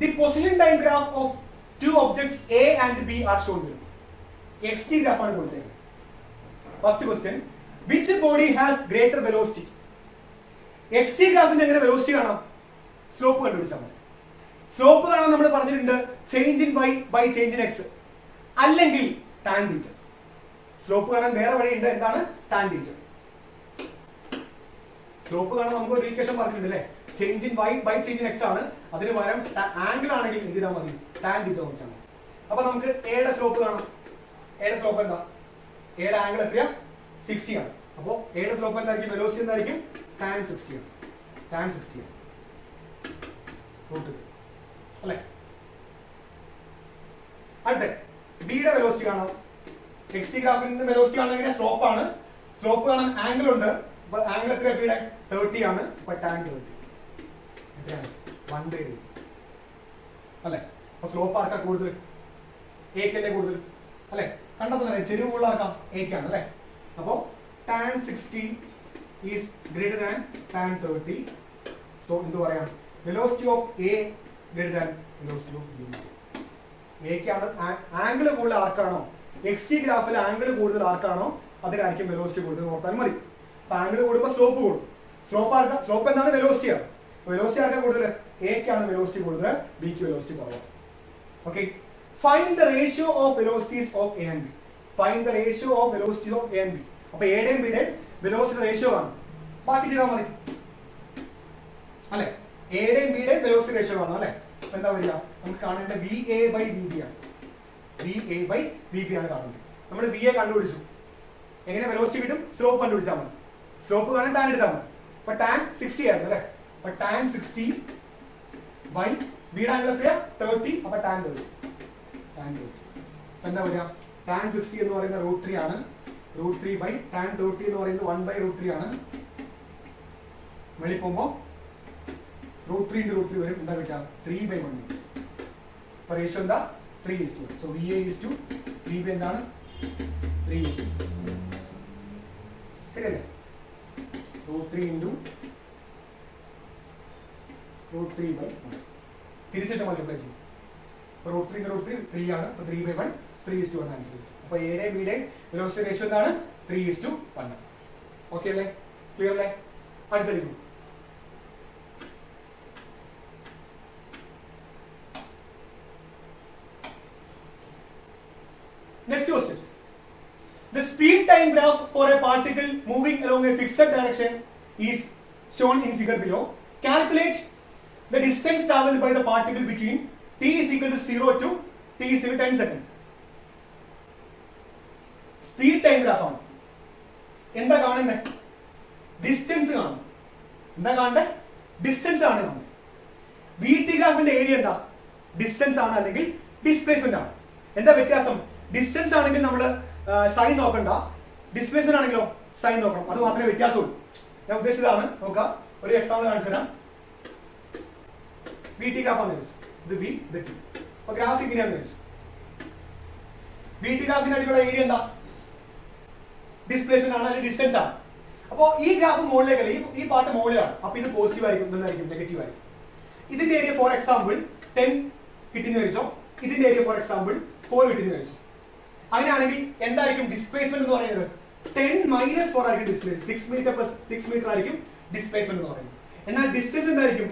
The position time graph of two objects A and B are shown below. XT graph ആണ് കൊടുത്തേക്കുന്നത്. First question, which body has greater velocity? XT ഗ്രാഫിന്റെ എങ്ങനെ velocity കാണാം? Slope കണ്ടുപിടിച്ചാൽ മതി. Slope കാണാൻ നമ്മൾ പറഞ്ഞിട്ടുണ്ട് change in y by change in x അല്ലെങ്കിൽ tan θ. സ്ലോപ്പ് കാണാൻ വേറെ വഴിയുണ്ട്, എന്താണ്? tan θ. സ്ലോപ്പ് കാണാൻ നമുക്ക് ഒരു ഇക്വേഷൻ പറഞ്ഞിട്ടുണ്ട് അല്ലേ, change in y by change in x ആണ്. അതിന് പകരം ആംഗിൾ ആണെങ്കിൽ എന്ത് ചെയ്താൽ മതി? tan θ നോക്കണം. അപ്പൊ നമുക്ക് എയുടെ സ്ലോപ്പ് കാണാം. എയുടെ സ്ലോപ്പ് എന്താ? എയുടെ ആംഗിൾ എത്രയാ? 60 ആണ്. അപ്പോൾ എയുടെ സ്ലോപ്പ് എന്തായിരിക്കും? വെലോസിറ്റി എന്തായിരിക്കും? tan 60 ആണ്. tan 60 ആണ്. അല്ലേ? അടുത്ത ബിയുടെ വെലോസിറ്റി കാണാം. XT ഗ്രാഫിന്റെ വെലോസിറ്റി ആണെങ്കിൽ സ്ലോപ്പ് ആണ്. സ്ലോപ്പ് കാണാൻ ആംഗിൾ ഉണ്ട്. ആംഗിൾ എത്രയാണ്? ബിയുടെ 30 ആണ്. അപ്പൊ tan 30 എത്രയാണ്? 1/2 അല്ലെ? അപ്പൊ സ്ലോപ്പ് ആർക്കാ കൂടുതൽ? എക്കല്ലേ കൂടുതൽ അല്ലെ? കണ്ടെത്തുന്ന ചെരിവ് കൂടുതലാക്കാം എക്കാണ് അല്ലെ? അപ്പോ tan 60 is greater than tan 30. So എന്ത് പറയാം? Velocity of a greater than velocity of b. എക്കാണ് ആംഗിൾ കൂടുതൽ ആർക്കാണോ, XT ഗ്രാഫിൽ ആംഗിൾ കൂടുതൽ ആർക്കാണോ അതിനായിരിക്കും വെലോസിറ്റി കൂടുതൽ ഓർത്താൽ മതി. അപ്പൊ ആംഗിൾ കൂടുമ്പോൾ സ്ലോപ്പ് കൂടും. സ്ലോപ്പ് എന്താണ്? വെലോസിറ്റിയാണ്. വെലോസിറ്റി ആർക്കാ കൂടുതൽ? എക്കാണ് വെലോസിറ്റി കൂടുതൽ, ബിക്ക് വെലോസിറ്റി കുറവ്. Okay, find the ratio of velocities of A and B. Find the ratio of velocities of A and B. അപ്പൊ എയുടെയും ബിയുടെയും വെലോസിറ്റി റേഷ്യോ ആണ്. ബാക്കി ചെയ്താൽ മതി അല്ലെ? എയുടെയും ബിയുടെയും വെലോസിറ്റി റേഷ്യോ ആണ് അല്ലെ? എന്താ വരിക? നമുക്ക് കാണേണ്ട VA by VB ആണ്. VA by VB ആണ് കാണേണ്ടത്. നമ്മൾ VA കണ്ടുപിടിച്ചു. എങ്ങനെ വെലോസിറ്റി കിട്ടും? സ്ലോപ്പ് കണ്ടുപിടിച്ചാൽ മതി. സ്ലോപ്പ് കാണാൻ tan എടുത്താൽ മതി. അപ്പൊ tan 60 ആയിരുന്നു അല്ലെ? അപ്പൊ tan 60 by ബിയുടെ ആംഗിൾ എത്രയാ? 30. അപ്പൊ tan 30. എന്താ വരിക? tan 60 എന്ന് പറയുന്ന √3 ആണ്. √3 by tan 30 എന്ന് പറയുന്നത് 1/√3 ആണ്. വെളി പോകുമ്പോ √3 into √3 വരും. എന്താ കിട്ടുക? 3/1. അപ്പൊ റേഷ്യോ എന്താ? 3:1. So VA is to VB എന്താണ്? 3:1. ശരിയല്ലേ? √3 into √3/1. തിരിച്ചിട്ട് മൾട്ടിപ്ലൈ ചെയ്യും. √3 into √3 3 ആണ്. അപ്പൊ 3/1 3:1 ആൻസർ. അപ്പൊ എയുടെ ബിയുടെ വെലോസിറ്റി റേഷ്യോ എന്താണ്? 3:1. ഓക്കെ അല്ലേ? ക്ലിയർ അല്ലേ? അടുത്തിരിക്കും. Next question. The speed time graph for a particle moving along a fixed direction is shown in figure below. Calculate the distance traveled by the particle between t is equal to 0 to t is equal to 10 seconds. Speed time graph ആണ്. എന്താ കാണുന്നത്? Distance കാണും. എന്താ കാണണ്ടേ? Distance ആണ് കാണുന്നത്. VT ഗ്രാഫിന്റെ area എന്താ? ഡിസ്റ്റൻസ് ആണ് അല്ലെങ്കിൽ ഡിസ്പ്ലേസ്മെന്റ് ആണ്. എന്താ വ്യത്യാസം? ഡിസ്റ്റൻസ് ആണെങ്കിൽ നമ്മൾ സൈൻ നോക്കണ്ട, ഡിസ്പ്ലേസ്മെന്റ് ആണെങ്കിലോ സൈൻ നോക്കണം. അത് മാത്രമേ വ്യത്യാസമുള്ളൂ. ഞാൻ ഉദ്ദേശിച്ചതാണ്. നോക്കാം, ഒരു എക്സാമ്പിൾ കാണിച്ചു തരാം. VT ഗ്രാഫ് ആണെന്ന് വെച്ചു. ഇത് V, ഇത് T. അപ്പൊ ഗ്രാഫ് ഇങ്ങനെയാണെന്ന് വെച്ചു. VT ഗ്രാഫിന്റെ അടിയിലുള്ള ഏരിയ എന്താ? ഡിസ്പ്ലേസ്മെന്റ് ആണ് അല്ലെങ്കിൽ ഡിസ്റ്റൻസ് ആണ്. അപ്പോൾ ഈ ഗ്രാഫ് മുകളിലേക്കല്ല, ഈ പാർട്ട് മുകളിലാണ്. അപ്പൊ ഇത് പോസിറ്റീവ് ആയിരിക്കും, എന്തായിരിക്കും? നെഗറ്റീവ് ആയിരിക്കും. ഇതിന്റെ ഏരിയ ഫോർ എക്സാമ്പിൾ 10 കിട്ടിയെന്ന് വെച്ചോ, ഇതിന്റെ ഏരിയ ഫോർ എക്സാമ്പിൾ 4 കിട്ടിയെന്ന് വെച്ചു. അങ്ങനെയാണെങ്കിൽ എന്തായിരിക്കും ഡിസ്പ്ലേസ്മെന്റ് എന്ന് പറയുന്നത്? 10 - 4 ആയിരിക്കും ഡിസ്പ്ലേസ്മെന്റ്. 6 മീറ്റർ + 6 മീറ്റർ ആയിരിക്കും ഡിസ്പ്ലേസ്മെന്റ് എന്ന് പറയുന്നത്. എന്നാൽ ഡിസ്റ്റൻസ് എന്തായിരിക്കും?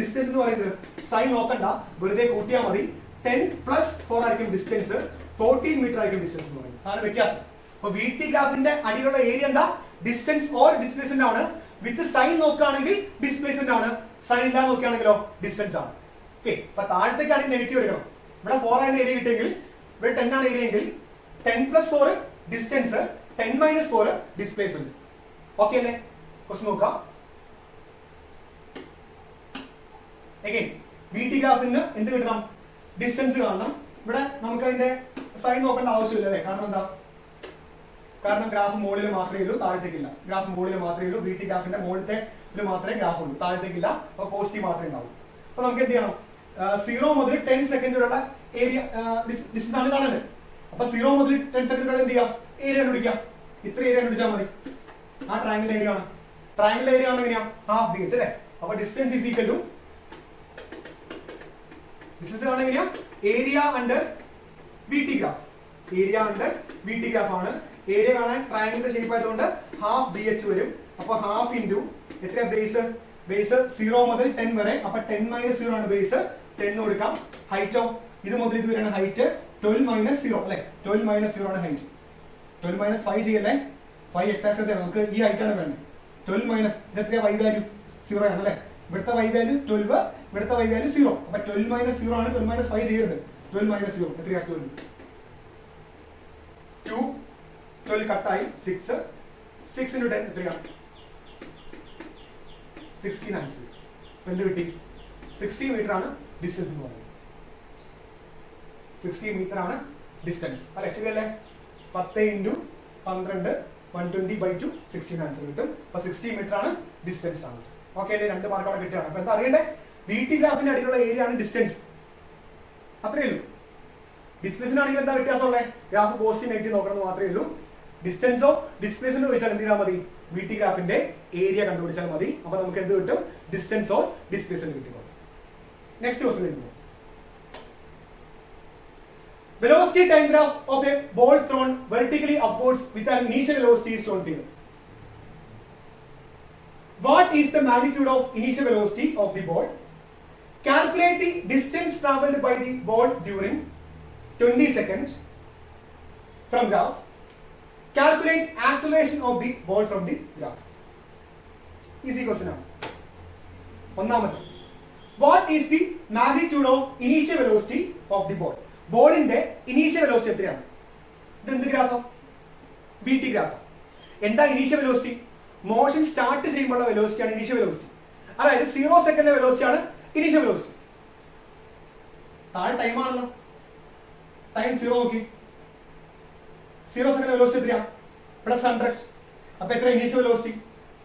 ഡിസ്റ്റൻസ് എന്ന് പറയുന്നത് സൈൻ നോക്കണ്ട, വെറുതെ കൂട്ടിയാൽ മതി. 10 + 4 ആയിരിക്കും ഡിസ്റ്റൻസ്, 14 മീറ്റർ ആയിരിക്കും ഡിസ്റ്റൻസ് എന്ന് പറയുന്നത്. അതാണ് വ്യത്യാസം. അപ്പൊ VT ഗ്രാഫിന്റെ അടിയിലുള്ള ഏരിയ എന്താ? ഡിസ്റ്റൻസ് ഓർ ഡിസ്പ്ലേസ്മെന്റ് ആണ്. വിത്ത് സൈൻ നോക്കുകയാണെങ്കിൽ ഡിസ്പ്ലേസ്മെന്റ് ആണ്, സൈൻ ഇല്ലാതെ നോക്കുകയാണെങ്കിലോ ഡിസ്റ്റൻസ് ആണ്. ഓക്കെ, അപ്പൊ താഴത്തേക്കാണെങ്കിൽ നെഗറ്റീവ് എടുക്കണം. ഇവിടെ 4 ആണ് ഏരിയ കിട്ടിയെങ്കിൽ ഇവിടെ 10 ആണ് ഏരിയ എങ്കിൽ 10 + 4 ഡിസ്റ്റൻസ്, 10 - 4 ഡിസ്പ്ലേസ്മെന്റ്. ഓക്കെ അല്ലേ? ക്വസ്റ്റ്യൻ നോക്കാം. അഗൈൻ VT ഗ്രാഫിന് എന്ത് കിട്ടണം? ഡിസ്റ്റൻസ് കാണണം. ഇവിടെ നമുക്ക് അതിന്റെ സൈൻ നോക്കേണ്ട ആവശ്യമില്ല അല്ലേ? കാരണം എന്താ? കാരണം ഗ്രാഫ് മുകളിൽ മാത്രമേ ഉള്ളൂ, താഴത്തേക്കില്ല. ഗ്രാഫ് മുകളിൽ മാത്രമേ ഉള്ളൂ. VT ഗ്രാഫിന്റെ മുകളിലത്തെ ഇത് മാത്രമേ ഗ്രാഫ് ഉള്ളൂ, താഴത്തേക്കില്ല. അപ്പൊ പോസിറ്റീവ് മാത്രമേ ഉണ്ടാവൂ. അപ്പൊ നമുക്ക് എന്ത് ചെയ്യണം? 0 മുതൽ 10 സെക്കൻഡ് വരെയുള്ള ഏരിയ ഡിസ്റ്റൻസ് ആണ് കാണുന്നത്. അപ്പൊ 0 മുതൽ 10 സെക്കൻഡ് വരെ എന്ത് ചെയ്യാം? ഏരിയ കണ്ടുപിടിക്കാം. ഇത്ര ഏരിയ കണ്ടുപിടിച്ചാൽ മതി. ആ ട്രയാങ്കിൾ ഏരിയ ആണ്. ട്രയാങ്കിൾ ഏരിയ ആണ് എങ്ങനെയാ? ½ BH അല്ലേ? അപ്പൊ distance is equal to distance കാണാൻ എങ്ങനെയാ area under V T graph. Area under V T graph ആണ്. ഏരിയ കാണാൻ ട്രയാങ്കിളിന്റെ ഷേപ്പ് ആയതുകൊണ്ട് ഹാഫ് ബി എച്ച് വരും. അപ്പൊ ഹാഫ് ഇൻറ്റു എത്രയാ ബേസ്? ബേസ് 0 മുതൽ 10 വരെ. അപ്പൊ 10 മൈനസ് 0 ആണ് ബേസ്. 10 കൊടുക്കാം. ഹൈറ്റോ ഇത് മുതൽ ഇത് വരെയാണ് ഹൈറ്റ്. 12 മൈനസ് 0 അല്ലെ? 12 മൈനസ് 0 ആണ് ഹൈറ്റ്. 12 മൈനസ് 5 ചെയ്യല്ലേ? 5 എക്സാക്ട് ആണ്. നമുക്ക് ഈ ഹൈറ്റ് ആണ് വേണ്ടത്. 12 മൈനസ് ഇത് എത്രയാ? y വാല്യൂ 0 ആണ് അല്ലെ? ഇവിടുത്തെ y വാല്യൂ 12, ഇവിടുത്തെ y വാല്യൂ 0. അപ്പൊ 12 മൈനസ് 0 ആണ്. 12 മൈനസ് 5 ചെയ്യരുത്. 12 മൈനസ് 0 എത്രയാ? 12. 2 12 കട്ടായി 6. 6 into 10 എത്രയാ? 16 ആൻസർ. എന്ത് കിട്ടി? 60 മീറ്റർ ആണ് ഡിസ്റ്റൻസ് എന്ന് പറയുന്നത്. 60 മീറ്റർ ആണ് ഡിസ്റ്റൻസ് അല്ലെ? ശരിയല്ലേ? 10 into 12 120/2 16 ആൻസർ കിട്ടും. അപ്പൊ 60 മീറ്റർ ആണ് ഡിസ്റ്റൻസ് ആണ്. ഓക്കെ അല്ലേ? 2 മാർക്ക് അവിടെ കിട്ടുകയാണ്. അപ്പൊ എന്താ അറിയണ്ടേ? വി ടി ഗ്രാഫിന്റെ അടിയിലുള്ള ഏരിയ ആണ് ഡിസ്റ്റൻസ്. അത്രയേ ഉള്ളൂ. ഡിസ്പ്ലേസ്മെന്റ് എന്താ വ്യത്യാസമുള്ളത്? ഗ്രാഫ് പോസിറ്റീവ് നെഗറ്റീവ് നോക്കണം മാത്രമേ ഉള്ളൂ. ഡിസ്റ്റൻസോ ഡിസ്പ്ലേസ്മെന്റ് ചോദിച്ചാൽ എന്ത് ചെയ്താൽ മതി? വി ടി ഗ്രാഫിന്റെ ഏരിയ കണ്ടുപിടിച്ചാൽ മതി. അപ്പൊ നമുക്ക് എന്ത് കിട്ടും? ഡിസ്റ്റൻസോ ഡിസ്പ്ലേസ്മെന്റ് കിട്ടും. Next question. Velocity time graph of a ball thrown vertically upwards with an initial velocity is shown figure. What is the magnitude of initial velocity of the ball? Calculate the distance traveled by the ball during 20 seconds from graph. Calculate acceleration of the ball from the graph. Easy question ആണ്. ഒന്നാമത്, what is the magnitude of initial velocity of the ball? ബോളിന്റെ initial velocity എത്രയാണ്? ഇത് എന്ത് ഗ്രാഫാ? V T ഗ്രാഫാ. എന്താ initial velocity? Motion start ചെയ്യുമ്പോഴുള്ള വെലോസിറ്റി ആണ് ഇനീഷ്യൽ വെലോസിറ്റി. അതായത് 0 സെക്കൻഡിലെ വെലോസിറ്റി ആണ് ഇനീഷ്യൽ വെലോസിറ്റി. താഴെ ടൈം ആണല്ലോ. ടൈം 0 നോക്കി. 0 സെക്കൻഡ് വെലോസിറ്റി എത്രയാണ്? +100. അപ്പൊ എത്ര initial velocity?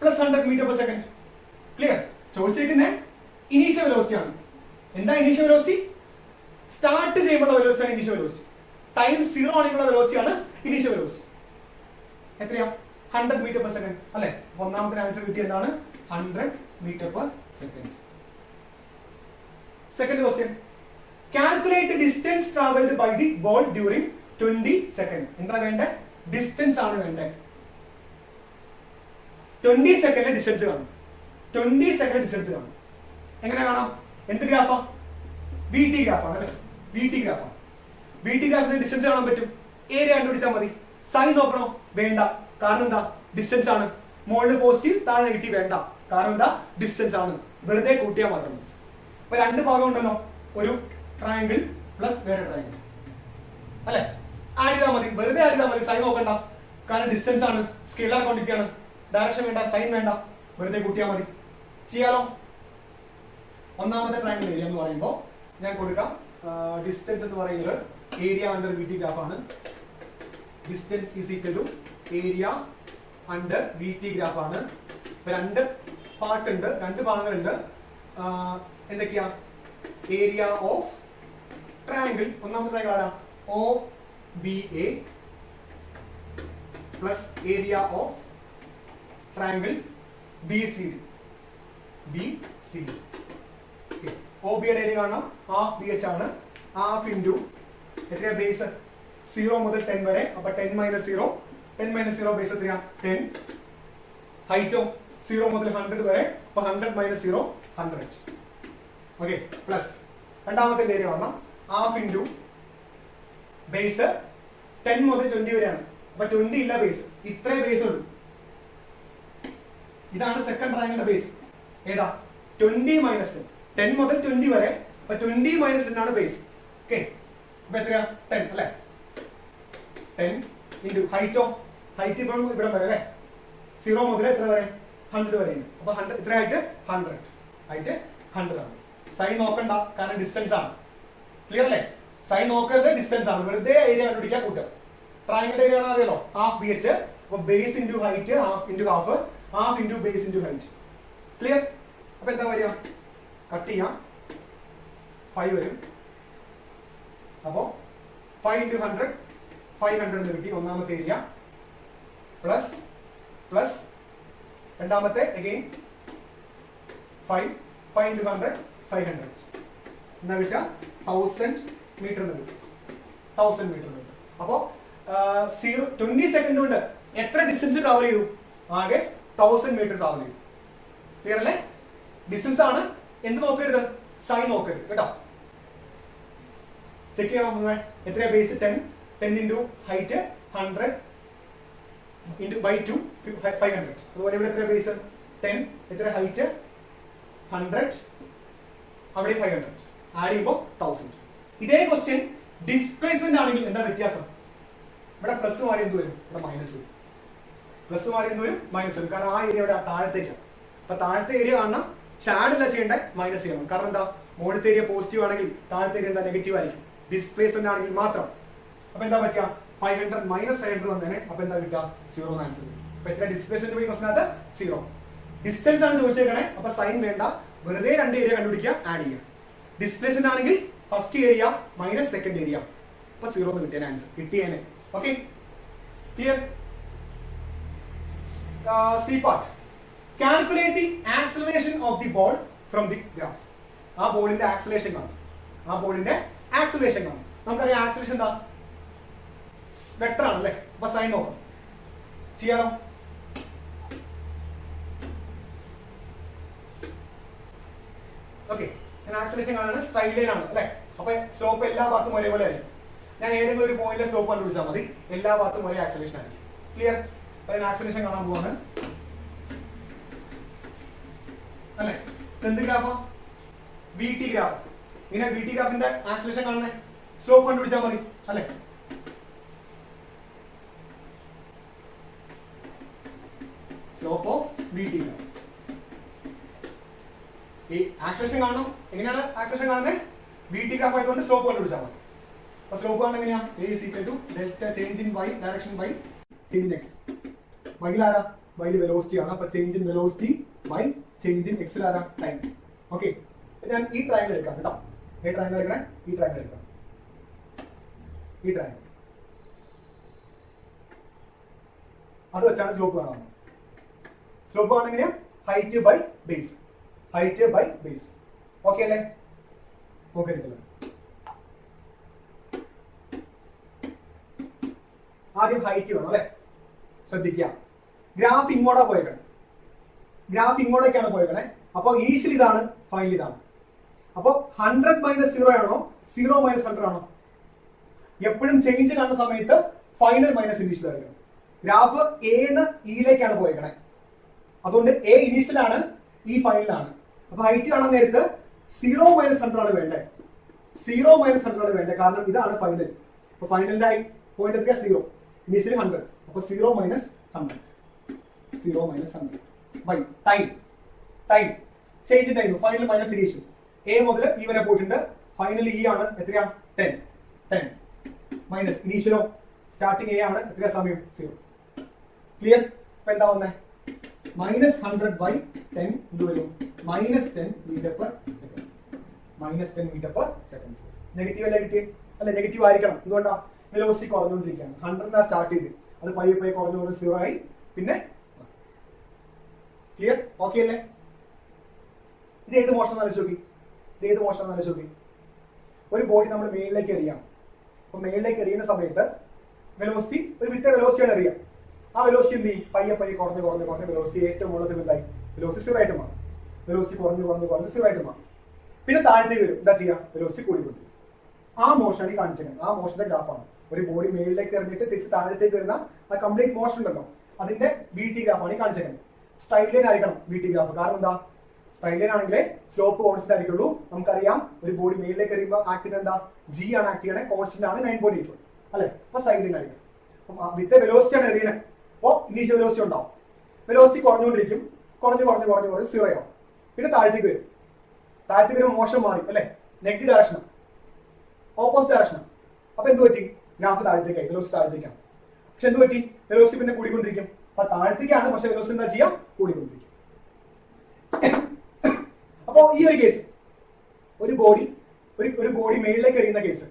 +100 metre per second. Clear? ചോദിച്ചിരിക്കുന്നത് ഇനീഷ്യൽ വെലോസിറ്റി ആണ്. എന്താ ഇനീഷ്യൽ വെലോസിറ്റി? സ്റ്റാർട്ട് ചെയ്യുമ്പോൾ വെലോസിറ്റി ആണ് ഇനീഷ്യൽ വെലോസിറ്റി. ടൈം 0 ആണെങ്കിലുള്ള വെലോസിറ്റി ആണ് ഇനീഷ്യൽ വെലോസിറ്റി. എത്രയാ? 100 മീറ്റർ പെർ സെക്കൻഡ് അല്ലെ? ഒന്നാമത്തെ ആൻസർ കിട്ടിയ എന്താണ്? 100 metre per second. Second question, calculate distance travelled by the ball during 20 second. എന്താ വേണ്ടേ? ഡിസ്റ്റൻസ് ആണ് വേണ്ടേ. 20 സെക്കൻഡിലെ ഡിസ്റ്റൻസ് കാണും. 20 സെക്കൻഡ് ഡിസ്റ്റൻസ് കാണും. എങ്ങനെ കാണാം? എന്ത് ഗ്രാഫാ? വി ടി ഗ്രാഫാണ് അല്ലെ? വി ടി ഗ്രാഫാണ്. വി ടി ഗ്രാഫിന്റെ ഡിസ്റ്റൻസ് കാണാൻ പറ്റും. ഏരിയ കണ്ടുപിടിച്ചാൽ മതി. സൈൻ നോക്കണോ? വേണ്ട. കാരണം എന്താ? ഡിസ്റ്റൻസ് ആണ്. മുകളിൽ പോസിറ്റീവ് താഴെ നെഗറ്റീവ് വേണ്ട. കാരണം എന്താ? ഡിസ്റ്റൻസ് ആണ്. വെറുതെ കൂട്ടിയാൽ മാത്രം മതി. അപ്പൊ രണ്ട് ഭാഗം ഉണ്ടല്ലോ, ഒരു ട്രയാങ്കിൾ പ്ലസ് വേറെ ട്രയാങ്കിൾ അല്ലെ? ആഡ് ചെയ്താൽ മതി. വെറുതെ ആഡ് ചെയ്താൽ മതി. സൈൻ നോക്കണ്ട. കാരണം ഡിസ്റ്റൻസ് ആണ്, സ്കെയിലർ ക്വാണ്ടിറ്റി ആണ്. ഡയറക്ഷൻ വേണ്ട, സൈൻ വേണ്ട, വെറുതെ കൂട്ടിയാൽ മതി. ചെയ്യാലോ? ഒന്നാമത്തെ ട്രയാങ്കിൾ ഏരിയ എന്ന് പറയുമ്പോൾ ഞാൻ കൊടുക്കാം. ഡിസ്റ്റൻസ് എന്ന് പറയുന്നത് area under V T graph ആണ്. Distance is equal to area under V T graph ആണ്. ഇപ്പൊ രണ്ട് പാർട്ട് ഉണ്ട്, രണ്ട് ഭാഗങ്ങളുണ്ട്. എന്തൊക്കെയാ? Area of triangle. ഒന്നാമത്തെ ട്രയാങ്കിൾ ആരാ? O B A plus area of triangle B C D. B C D. O ബിയുടെ ഏരിയ കാണണം. ഹാഫ് ബി എച്ച് ആണ്. ഹാഫ് ഇൻറ്റു എത്രയാ? ബേസ് 0 മുതൽ 10 വരെ. അപ്പൊ 10 മൈനസ് 0. 10 മൈനസ് 0 ബേസ് എത്രയാ? 10. ഹൈറ്റോ 0 മുതൽ 100 വരെ. അപ്പൊ 100 മൈനസ് 0 100. ഓക്കെ. പ്ലസ് രണ്ടാമത്തെ ഏരിയ കാണണം. ഹാഫ് ഇൻറ്റു ബേസ് 10 മുതൽ 20 വരെയാണ്. അപ്പൊ 20 ഇല്ല ബേസ്. ഇത്രേ ബേസ് ഉള്ളൂ. ഇതാണ് സെക്കൻഡ് ട്രയാങ്കിളിന്റെ ബേസ്. ഏതാ? 20 മൈനസ് 10. 10 മുതൽ 20 വരെ. അപ്പൊ 20 മൈനസ് 10 ആണ് ബേസ്. ഓക്കെ. അപ്പൊ എത്രയാ? 10 അല്ലെ? 10 ഇൻറ്റു ഹൈറ്റോ? ഹൈറ്റ് ഇപ്പം ഇവിടെ വരെ അല്ലെ? 0 മുതൽ എത്ര വരെ? 100 വരെ ഉണ്ട്. അപ്പൊ 100 എത്ര ഹൈറ്റ്? 100. ഹൈറ്റ് 100 ആണ്. സൈൻ നോക്കണ്ട, കാരണം ഡിസ്റ്റൻസ് ആണ്. ക്ലിയർ അല്ലേ? സൈൻ നോക്കരുത്, ഡിസ്റ്റൻസ് ആണ്. വെറുതെ ഏരിയ കണ്ടുപിടിക്കാൻ കൂട്ടുക. ട്രയാങ്കിൾ ഏരിയ ആണ് അറിയാലോ? Half B H. അപ്പൊ base into height, half into half, half into base into height. Clear? അപ്പൊ എന്താ വരിക? കട്ട് ചെയ്യാം. 5 വരും. അപ്പോ 5 ഇൻറ്റു 100 500 എന്ന് കിട്ടി. ഒന്നാമത്തെ ഏരിയ പ്ലസ് പ്ലസ് രണ്ടാമത്തെ അഗെയിൻ 5 ഇൻറ്റു 100 500. എന്നാ കിട്ടുക 1000 മീറ്റർ എന്ന് കിട്ടും. 1000 മീറ്റർ എന്ന് കിട്ടും. അപ്പോ 20 സെക്കൻഡ് കൊണ്ട് എത്ര ഡിസ്റ്റൻസ് ട്രാവൽ ചെയ്തു? ആകെ 1000 മീറ്റർ ട്രാവൽ ചെയ്തു. ക്ലിയർ അല്ലേ? ഡിസ്റ്റൻസ് ആണ്, എന്ത് നോക്കരുത്? സൈൻ നോക്കരുത് കേട്ടോ. ചെക്ക് ചെയ്യാൻ നോക്കുന്നത് എത്രയാ? Base 10 into height 100 into by 2 500. അതുപോലെ ഇവിടെ എത്ര ബേസ് 10, എത്ര ഹൈറ്റ് 100, അവിടെ 500, ആഡ് ചെയ്യുമ്പോൾ 1000. ഇതേ ക്വസ്റ്റ്യൻ ഡിസ്പ്ലേസ്മെന്റ് ആണെങ്കിൽ എന്താ വ്യത്യാസം? ഇവിടെ പ്ലസ് മാറി എന്ത് വരും? ഇവിടെ മൈനസ് വരും. പ്ലസ് മാറി എന്ത് വരും? മൈനസ് വരും. കാരണം ആ ഏരിയ ഇവിടെ താഴത്തേക്കാണ്. അപ്പൊ താഴത്തെ ഏരിയ കാണണം, ഷാഡ് അല്ല ചെയ്യേണ്ടത്, മൈനസ് ചെയ്യണം. കാരണം എന്താ? മുകളിലത്തെ ഏരിയ പോസിറ്റീവ് ആണെങ്കിൽ താഴത്തെ ഏരിയ എന്താ നെഗറ്റീവ് ആയിരിക്കും. ഡിസ്പ്ലേസ്മെന്റ് ആണെങ്കിൽ മാത്രം. അപ്പൊ എന്താ പറ്റുക? 500 മൈനസ് 500 വന്നേനെ. അപ്പൊ എന്താ കിട്ടുക? 0 എന്ന് ആൻസർ കിട്ടും. അപ്പൊ എത്ര ഡിസ്പ്ലേസ്മെന്റ് പോയി ക്വസ്റ്റിനകത്ത്? 0. ഡിസ്റ്റൻസ് ആണ് ചോദിച്ചേക്കണേ. അപ്പൊ സൈൻ വേണ്ട, വെറുതെ 2 ഏരിയ കണ്ടുപിടിക്കുക, ആഡ് ചെയ്യുക. ഡിസ്പ്ലേസ്മെന്റ് ആണെങ്കിൽ first area minus second area. അപ്പൊ 0 എന്ന് കിട്ടിയ ആൻസർ കിട്ടിയേനെ. Okay, clear? C part. Calculate the acceleration of the ball from the graph. ആ ബോളിന്റെ ആക്സലറേഷൻ കാണും. ആ ബോളിന്റെ ആക്സലറേഷൻ കാണും. നമുക്കറിയാം ആക്സലറേഷൻ എന്താ? വെക്ടർ ആണല്ലേ. അപ്പൊ സൈൻ നോക്കാം. ചെയ്യാലോ? ഓക്കെ, ഞാൻ ആക്സലറേഷൻ കാണുന്നത് സ്ട്രൈറ്റ് ലൈൻ ആണ് അല്ലെ. അപ്പൊ സ്ലോപ്പ് എല്ലാ ഭാഗത്തും ഒരേപോലെ ആയിരിക്കും. ഞാൻ ഏതെങ്കിലും ഒരു പോയിന്റിലെ സ്ലോപ്പ് കണ്ടുപിടിച്ചാൽ മതി, എല്ലാ ഭാഗത്തും ഒരേ ആക്സലറേഷൻ ആയിരിക്കും. ക്ലിയർ? അപ്പൊ ഞാൻ ആക്സലറേഷൻ കാണാൻ പോവാണ് അല്ലെ. എന്ത് ഗ്രാഫാ? V T graph. ഇങ്ങനെ വി ടി ഗ്രാഫിന്റെ ആക്സലറേഷൻ കാണുന്നേ സ്ലോപ്പ് കണ്ടുപിടിച്ചാൽ മതി അല്ലെ. Slope of V T graph. ഈ ആക്സലറേഷൻ കാണണം. എങ്ങനെയാണ് ആക്സലറേഷൻ കാണുന്നത്? വി ടി ഗ്രാഫ് ആയതുകൊണ്ട് സ്ലോപ്പ് കണ്ടുപിടിച്ചാൽ മതി. അപ്പൊ സ്ലോപ്പ് കാണുന്നത് എങ്ങനെയാ? A is equal to delta change in y direction by change in x. വൈയിൽ ആരാ? വൈയിൽ വെലോസിറ്റി ആണ്. അപ്പൊ change in velocity by change in എക്സിൽ ആരാ? ടൈം. ഓക്കെ, ഞാൻ ഈ ട്രയാങ്കിൾ എടുക്കാം കേട്ടോ. ഈ ട്രയാങ്കിൾ എടുക്കണേ. ഈ ട്രയാങ്കിൾ എടുക്കാം. ഈ ട്രയാങ്കിൾ അത് വെച്ചാണ് സ്ലോപ്പ് കാണാൻ. സ്ലോപ്പ് കാണുന്നത് എങ്ങനെയാ? Height by base. Height by base. Okay അല്ലേ? ഓക്കെ, ആദ്യം ഹൈറ്റ് വേണം അല്ലെ. ശ്രദ്ധിക്കുക, ഗ്രാഫ് ഇങ്ങോട്ടാ പോയേക്കണേ. ഗ്രാഫ് ഇങ്ങോട്ടേക്കാണ് പോയേക്കണേ. അപ്പൊ ഇനീഷ്യൽ ഇതാണ്, ഫൈനൽ ഇതാണ്. അപ്പൊ 100 മൈനസ് 0 ആണോ 0 മൈനസ് 100 ആണോ? എപ്പോഴും ചേഞ്ച് കാണുന്ന സമയത്ത് ഫൈനൽ മൈനസ് ഇനീഷ്യൽ ആയിരിക്കണം. ഗ്രാഫ് എന്ന് ഇയിലേക്കാണ് പോയേക്കണേ. അതുകൊണ്ട് എ ഇനീഷ്യൽ ആണ്, ഈ ഫൈനലാണ്. അപ്പൊ ഹൈറ്റ് കാണാൻ നേരത്ത് 0 മൈനസ് 100 ആണ് വേണ്ടത്. 0 മൈനസ് 100 ആണ് വേണ്ടത്. കാരണം ഇതാണ് ഫൈനൽ. അപ്പൊ ഫൈനലിന്റെ പോയിന്റ് എത്തിയാ 0, ഇനീഷ്യലി 100. അപ്പൊ 0 minus 100, 0 minus 100 by time. Time change time. Final minus initial. A മുതൽ ഇ വരെ പോയിട്ടുണ്ട്. ഫൈനൽ ഇ ആണ് എത്രയാ? 10. 10 മൈനസ് ഇനീഷ്യലോ സ്റ്റാർട്ടിങ് എ ആണ്. എത്ര സമയം? 0. ക്ലിയർ? ഇപ്പൊ എന്താ വന്നേ? മൈനസ് 100 ബൈ 10 എന്ത് വരും? Minus 10 metre per second. Minus 10 metre per second. Negative അല്ലേ കിട്ടിയേ? അല്ലെ, നെഗറ്റീവ് ആയിരിക്കണം. എന്തുകൊണ്ടാ? വെലോസിറ്റി കുറഞ്ഞുകൊണ്ടിരിക്കുകയാണ്. 100 സ്റ്റാർട്ട് ചെയ്ത് അത് പയ്യെ പയ്യെ കുറഞ്ഞു 0 ആയി. പിന്നെ ക്ലിയർ? ഓക്കെ അല്ലേ? ഇത് ഏത് മോഷൻ ആലോചിച്ച് നോക്കി. ഇത് ഏത് മോഷൻ ആലോചിച്ച് നോക്കി. ഒരു ബോഡി നമ്മൾ മേളിലേക്ക് എറിയാം. അപ്പൊ മേളിലേക്ക് എറിയുന്ന സമയത്ത് വെലോസിറ്റി ഒരു വിത്ത് വെലോസിറ്റിയാണ് എറിയാം. ആ വെലോസിറ്റി എന്ത് ചെയ്യും? പയ്യെ പയ്യെ കുറഞ്ഞ് കുറഞ്ഞ് കുറഞ്ഞ് വെലോസിറ്റി ഏറ്റവും മുകളിൽ എന്തായി? വെലോസിറ്റി 0 ആയിട്ട് മാറും. വെലോസിറ്റി കുറഞ്ഞ് കുറഞ്ഞ് കുറഞ്ഞ് 0 ആയിട്ട് മാറും. പിന്നെ താഴത്തേക്ക് വരും. എന്താ ചെയ്യാം? വെലോസിറ്റി കൂടിക്കൊണ്ടിരിക്കും. ആ മോഷനാണ് ഈ കാണിച്ചത്. ആ മോഷന്റെ ഗ്രാഫാണ്. ഒരു ബോഡി മേളിലേക്ക് എറിഞ്ഞിട്ട് തിരിച്ച് താഴത്തേക്ക് വരുന്ന ആ കംപ്ലീറ്റ് മോഷൻ ഉണ്ടല്ലോ, അതിന്റെ ബി ടി ഗ്രാഫാണ് ഈ കാണിച്ചത്. സ്ട്രൈറ്റ് ലൈൻ ആയിരിക്കണം ബി ടി ഗ്രാഫ്. കാരണം എന്താ? സ്ട്രൈറ്റ് ലൈൻ ആണെങ്കിലേ സ്ലോപ്പ് കോൺസ്റ്റന്റ് ആയിരിക്കുള്ളൂ. നമുക്കറിയാം ഒരു ബോഡി മേളിലേക്ക് എറിയുമ്പോൾ ആക്ട് ചെയ്യുന്നത് എന്താ? ജി ആണ് ആക്ട് ചെയ്യണേ. കോൺസ്റ്റന്റ് ആണ് 9.8 അല്ലെ. അപ്പൊ സ്ട്രൈറ്റ് ലൈൻ ആയിരിക്കും. വിത്ത് വെലോസിറ്റി ആണ് എറിയണേ. അപ്പോ ഇനീഷ്യൽ വെലോസിറ്റി ഉണ്ടാവും. വെലോസിറ്റി കുറഞ്ഞുകൊണ്ടിരിക്കും. കുറഞ്ഞ് കുറഞ്ഞ് കുറഞ്ഞ് കുറഞ്ഞ് 0 ആവും. പിന്നെ താഴത്തേക്ക് വരും. താഴത്തേക്ക് വരുമ്പോൾ മോശം മാറി അല്ലെ. Negative direction, opposite direction. അപ്പൊ എന്ത് പറ്റി? ഗ്രാഫ് താഴത്തേക്കായി. വെലോസിറ്റി താഴത്തേക്കാണ്. പക്ഷെ എന്ത് പറ്റി? വെലോസിറ്റി പിന്നെ കൂടിക്കൊണ്ടിരിക്കും. അപ്പൊ താഴത്തേക്കാണ്, പക്ഷെ വെലോസിറ്റി എന്താ ചെയ്യാം? കൂടിക്കൊണ്ടിരിക്കും. അപ്പോ ഈ ഒരു കേസ്, ഒരു ബോഡി മേളിലേക്ക് എറിയുന്ന കേസ്,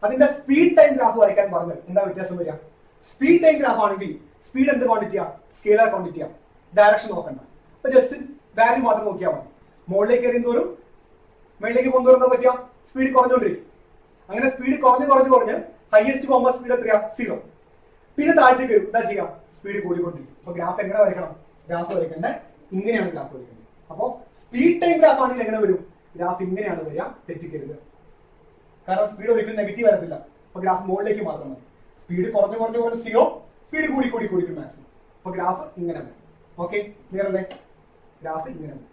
അതിന്റെ സ്പീഡ് ടൈം ഗ്രാഫ് വരയ്ക്കാൻ പറഞ്ഞാൽ എന്താ വ്യത്യാസം വരിക? സ്പീഡ് ടൈം ഗ്രാഫ് ആണെങ്കിൽ സ്പീഡ് എന്ത് ക്വാണ്ടിറ്റിയാ? സ്കെയിലർ ക്വാണ്ടിറ്റിയാ. ഡയറക്ഷൻ നോക്കണ്ട. അപ്പൊ ജസ്റ്റ് വാല്യൂ മാത്രം നോക്കിയാൽ മതി. മുകളിലേക്ക് എറിയുന്നതോറും മേളിലേക്ക് പോകുന്നതോറും എന്താ പറ്റുക, സ്പീഡ് കുറഞ്ഞുകൊണ്ടിരിക്കും. അങ്ങനെ സ്പീഡ് കുറഞ്ഞ് ഹയസ്റ്റ് പോകുമ്പോൾ സ്പീഡ് എത്രയാ, 0. പിന്നെ താഴത്തേക്ക് വരും, എന്താ ചെയ്യാം, സ്പീഡ് കൂടിക്കൊണ്ടിരിക്കും. അപ്പൊ ഗ്രാഫ് എങ്ങനെ വരയ്ക്കണം, ഗ്രാഫ് വരയ്ക്കേണ്ടത് ഇങ്ങനെയാണ് ഗ്രാഫ് വരയ്ക്കേണ്ടത്. അപ്പൊ സ്പീഡ് ടൈം ഗ്രാഫ് ആണെങ്കിൽ എങ്ങനെ വരും, ഗ്രാഫ് ഇങ്ങനെയാണ് വരിക, തെറ്റിക്കരുത്. കാരണം സ്പീഡ് ഒരിക്കലും നെഗറ്റീവ് വരത്തില്ല. അപ്പൊ ഗ്രാഫ് മുകളിലേക്ക് മാത്രം മതി. സ്പീഡ് കുറഞ്ഞ് 0, സ്പീഡ് കൂടി മാക്സിമം. അപ്പൊ ഗ്രാഫ് ഇങ്ങനെ വരും. ഓക്കെ, ക്ലിയർ അല്ലേ? ഗ്രാഫ് ഇങ്ങനെ വരും.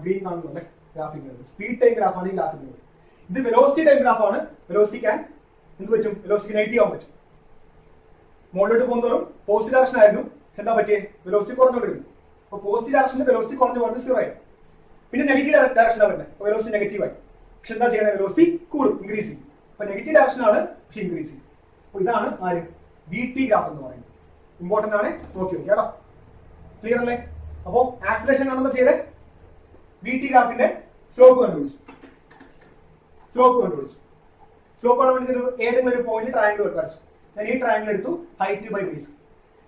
ഗ്രീൻ കാണുന്നു അല്ലേ, ഗ്രാഫ് ഇങ്ങനെ വരും. സ്പീഡ് ടൈം ഗ്രാഫ് ആണെങ്കിൽ ഗ്രാഫ് ഇങ്ങനെ വരും. ഇത് വെലോസിറ്റി ടൈം ഗ്രാഫ് ആണ്. വെലോസിറ്റി എന്ത് പറ്റും, വെലോസിറ്റി നെഗറ്റീവ് ആവാൻ പറ്റും. മുകളിലോട്ട് പോകുന്നതോറും പോസിറ്റീവ് ഡയറക്ഷൻ ആയിരുന്നു, എന്താ പറ്റിയേ, വെലോസിറ്റി കുറഞ്ഞുകൊണ്ടിരുന്നു. അപ്പൊ പോസിറ്റീവ് ഡയറക്ഷനിൽ വെലോസിറ്റി കുറഞ്ഞു 0 ആയി. പിന്നെ നെഗറ്റീവ് ഡയറക്ഷനാണ് വരുന്നത്, വെലോസിറ്റി നെഗറ്റീവ് ആയി. പക്ഷെ എന്താ ചെയ്യണേ, വെലോസിറ്റി കൂടും, ഇൻക്രീസിങ്. അപ്പൊ നെഗറ്റീവ് ഡയറക്ഷൻ ആണ്, പക്ഷെ ഇൻക്രീസിങ്. അപ്പൊ ഇതാണ് ആര്, VT ഗ്രാഫ് എന്ന് പറയുന്നത്. ഇമ്പോർട്ടന്റ് ആണ്, നോക്കി നോക്കി കേട്ടോ. ക്ലിയർ അല്ലേ? അപ്പൊ ആക്സിലറേഷൻ ആണെന്ന് ചെയ്തേ, VT ഗ്രാഫിന്റെ സ്ലോപ്പ് കണ്ടുപിടിച്ചു. സ്ലോപ്പ് ആണ് വേണ്ടി ഏതെങ്കിലും ഒരു പോയിന്റ് ട്രയാങ്കിൾ വരച്ചു. ഞാൻ ഈ ട്രയാങ്കിൾ എടുത്തു, ഹൈറ്റ് ബൈ ബേസ്.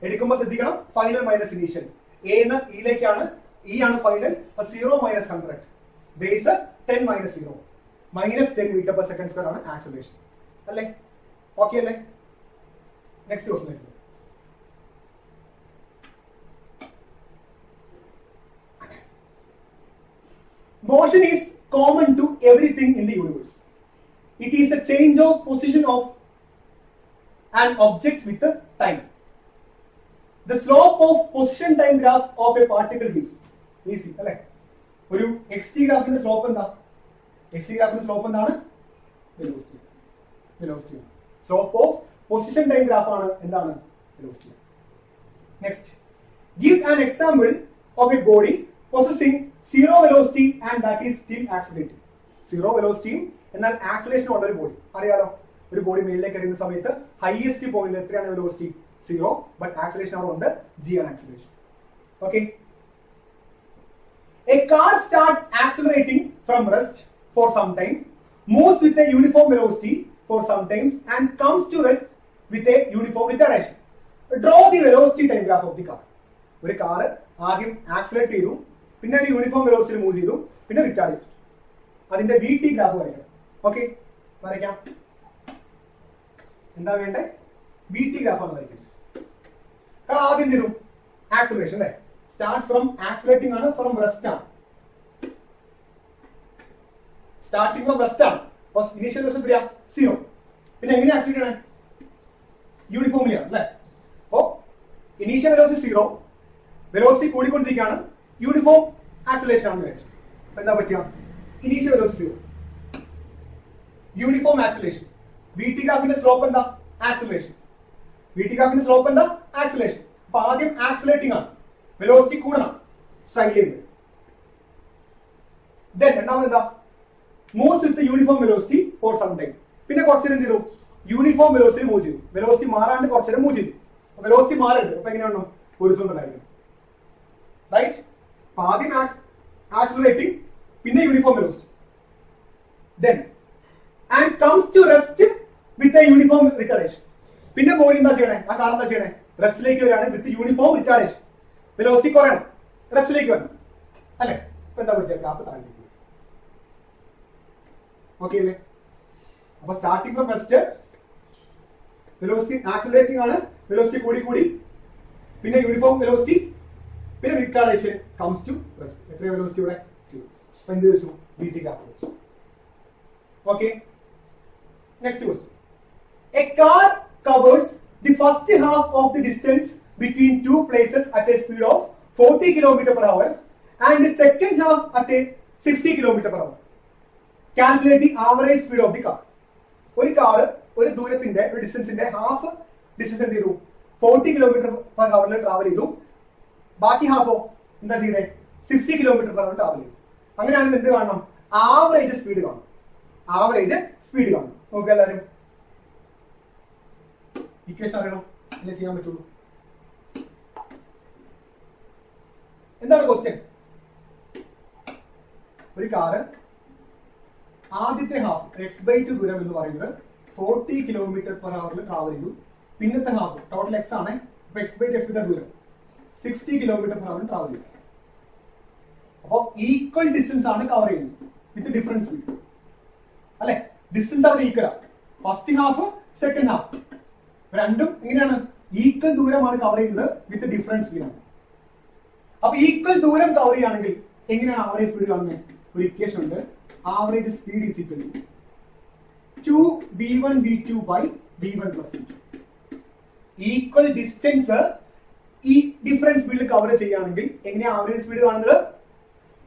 എടുക്കുമ്പോൾ ശ്രദ്ധിക്കണം, ഫൈനൽ മൈനസ് ഇനീഷ്യൽ. എന്ന് ഇയിലേക്കാണ്, ഇ ആണ് ഫൈനൽ. 0 - 100, ബേസ് 10 - 0, -10 m/s² ആണ് ആക്സിലറേഷൻ. അല്ലേ? ഓക്കെ അല്ലേ? Next question. Motion is common to everything in the universe. It is the change of position of an object with the time. The slope of position time graph of a particle gives. Easy അല്ലേ? ഒരു xt ഗ്രാഫിന്റെ slope എന്താ? xt ഗ്രാഫിന്റെ slope എന്താണ്? Velocity. Slope of position time graph ആണ് എന്താണ്? Velocity. Next, give an example of a body possessing 0 velocity and that is still accelerating. 0 velocity എന്നാൽ acceleration ഉള്ള ഒരു ബോഡി. അറിയാലോ, ഒരു ബോഡി മേളിലേക്ക് എറിയുന്ന സമയത്ത് ഹൈയസ്റ്റ് പോയിന്റ് എത്രയാണ് വെലോസിറ്റി? 0, ബട്ട് ആക്സിലറേഷൻ അവിടെ ഉണ്ട്, g ആണ് acceleration. Okay, a car starts accelerating from rest for some time, moves with a uniform velocity for some times and comes to rest with a uniform retardation. Draw the velocity time graph of the car. ഒരു car ആദ്യം accelerate ചെയ്തു, പിന്നെ ഒരു uniform velocity move ചെയ്തു, പിന്നെ retarded ചെയ്തു. അതിന്റെ VT graph വരയ്ക്കണം. ഓക്കെ, വരയ്ക്കാം. എന്താ വേണ്ടേ? VT ഗ്രാഫ് ആണ് വരയ്ക്കുന്നത്. കാരണം ആദ്യം തരും ആക്സിലറേഷൻ അല്ലേ, സ്റ്റാർട്ട് ഫ്രം ആക്സിലറേറ്റിംഗ് ആണ്, ഫ്രം റെസ്റ്റ് ആണ്. സ്റ്റാർട്ടിംഗ് ഫ്രം റെസ്റ്റ് ആണ്. ഇനീഷ്യൽ വെലോസിറ്റി എത്രയാ? 0. പിന്നെ എങ്ങനെ ആക്സിലറേറ്റ് ചെയ്യണേ? യൂണിഫോമിലാണ് അല്ലേ? അപ്പോ ഇനീഷ്യൽ വെലോസിറ്റി 0, വെലോസിറ്റി കൂടിക്കൊണ്ടിരിക്കുകയാണ്, യൂണിഫോം ആക്സിലറേഷൻ ആണെന്ന് വെച്ചു. എന്താ പറ്റുക? Initial velocity 0, uniform acceleration. VT ഗ്രാഫിന്റെ സ്ലോപ്പ് എന്താ? ആക്സിലറേഷൻ. VT ഗ്രാഫിന്റെ സ്ലോപ്പ് എന്താ? ആക്സിലറേഷൻ. അപ്പൊ ആദ്യം ആക്സിലറേറ്റിംഗ് ആണ്, വെലോസിറ്റി കൂടണം, സ്ട്രൈഡിലേക്ക്. ദെൻ രണ്ടാമത് എന്താ? Moves with uniform velocity for some time. പിന്നെ കുറച്ചു നേരം എന്ത് ചെയ്തു? യൂണിഫോം വെലോസിറ്റി മൂവ് ചെയ്തു. വെലോസിറ്റി മാറാണ്ട് കുറച്ചു നേരം മൂവ് ചെയ്തു. വെലോസിറ്റി മാറരുത്. അപ്പൊ എങ്ങനെയാണോ? ഹൊറിസോണ്ടൽ ആയിരിക്കും. റൈറ്റ്? ആദ്യം ആക്സിലറേറ്റിംഗ്, പിന്നെ uniform velocity. Then and comes to rest with a uniform retardation. പിന്നെ ബോഡി എന്താ ചെയ്യണേ? ആ കാർ എന്താ ചെയ്യണേ? റെസ്റ്റിലേക്ക് വരികയാണ് വിത്ത് യൂണിഫോം റിട്ടാർഡേഷൻ. വെലോസിറ്റി കുറയണം, റെസ്റ്റിലേക്ക് വരണം അല്ലെ? ഇപ്പൊ എന്താ പറ്റുക? ഗ്രാഫ് താഴേക്ക്. ഓക്കെ അല്ലേ? അപ്പൊ starting from rest, velocity accelerating ആണ്, വെലോസിറ്റി കൂടി പിന്നെ യൂണിഫോം വെലോസിറ്റി, പിന്നെ റിട്ടാർഡേഷൻ, കംസ് ടു റെസ്റ്റ്. എത്രയാണ് വെലോസിറ്റി ഇവിടെ? 0. അപ്പൊ എന്ത് വെച്ചു? VT ഗ്രാഫ് വെച്ചു. Okay, next question. A car covers the first half of the distance between two places at a speed of 40 km/h and the second half at a 60 km/h. Calculate the average speed of the car. ഒരു car ഒരു ദൂരത്തിന്റെ, ഒരു ഡിസ്റ്റൻസിന്റെ half distance എന്ത് ചെയ്തു? 40 km/h travel ചെയ്തു. ബാക്കി ഹാഫോ എന്താ ചെയ്തേ? 60 km/h ട്രാവൽ ചെയ്തു. അങ്ങനെയാണെങ്കിൽ എന്ത് കാണണം? ആവറേജ് സ്പീഡ് കാണും. ആവറേജ് സ്പീഡ് കാണും. നോക്കുക എല്ലാവരും. ഇക്വേഷൻ അറിയണം, അല്ലേ ചെയ്യാൻ പറ്റുള്ളൂ. എന്താണ് ക്വസ്റ്റ്യൻ? ഒരു കാറ് ആദ്യത്തെ ഹാഫ് x/2 ദൂരം എന്ന് പറയുന്നത് 40 km/h ട്രാവൽ ചെയ്തു. പിന്നത്തെ ഹാഫ് ടോട്ടൽ x ആണ്, x/2 ദൂരം 60 km/h ട്രാവൽ ചെയ്തു. അപ്പോ ഈക്വൽ ഡിസ്റ്റൻസ് ആണ് കവർ ചെയ്യുന്നത്. വിത്ത് ഡിഫറൻസ് സ്പീഡ് അല്ലെ. ഡിസ്റ്റൻസ് അവിടെ equal first half second half രണ്ടും എങ്ങനെയാണ് ഈക്വൽ ദൂരമാണ് കവർ ചെയ്യുന്നത് വിത്ത് ഡിഫറൻസ് സ്പീഡാണ്. അപ്പൊ ഈക്വൽ ദൂരം കവർ ചെയ്യുകയാണെങ്കിൽ എങ്ങനെയാണ് ആവറേജ് സ്പീഡ് കാണുന്നത്? ഒരു ഇക്വേഷൻ ഉണ്ട്, average speed is equal to 2v1 v2 by v1 plus v2. Equal distance ഈ ഡിഫറൻസ് സ്പീഡിൽ കവർ ചെയ്യുകയാണെങ്കിൽ എങ്ങനെയാണ് ആവറേജ് സ്പീഡ് കാണുന്നത്?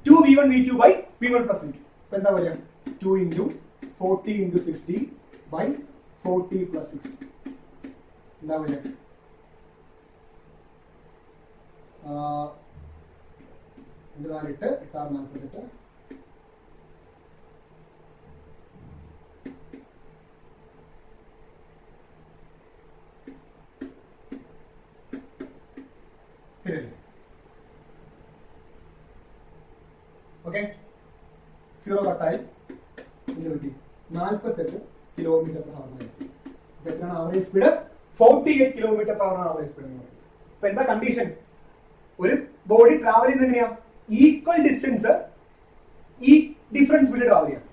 2v1 v2 by v1 plus v2. അപ്പൊ എന്താ പറയാ? 2 into 40 into 60 by 40 plus 60. എന്താ പറയാ? എട്ട് 8 ഓക്കെ. 0 കട്ടായി 48 കിലോമീറ്റർ പെർ അവർ. എത്രയാണ് average speed? 48 kilometre per hour average speed എന്ന് പറയുന്നത്. അപ്പൊ എന്താ കണ്ടീഷൻ? ഒരു ബോഡി ട്രാവൽ ചെയ്യുന്നത് എങ്ങനെയാ? ഈക്വൽ ഡിസ്റ്റൻസ് ഈ ഡിഫറൻസ് സ്പീഡിൽ ട്രാവൽ ചെയ്യാം.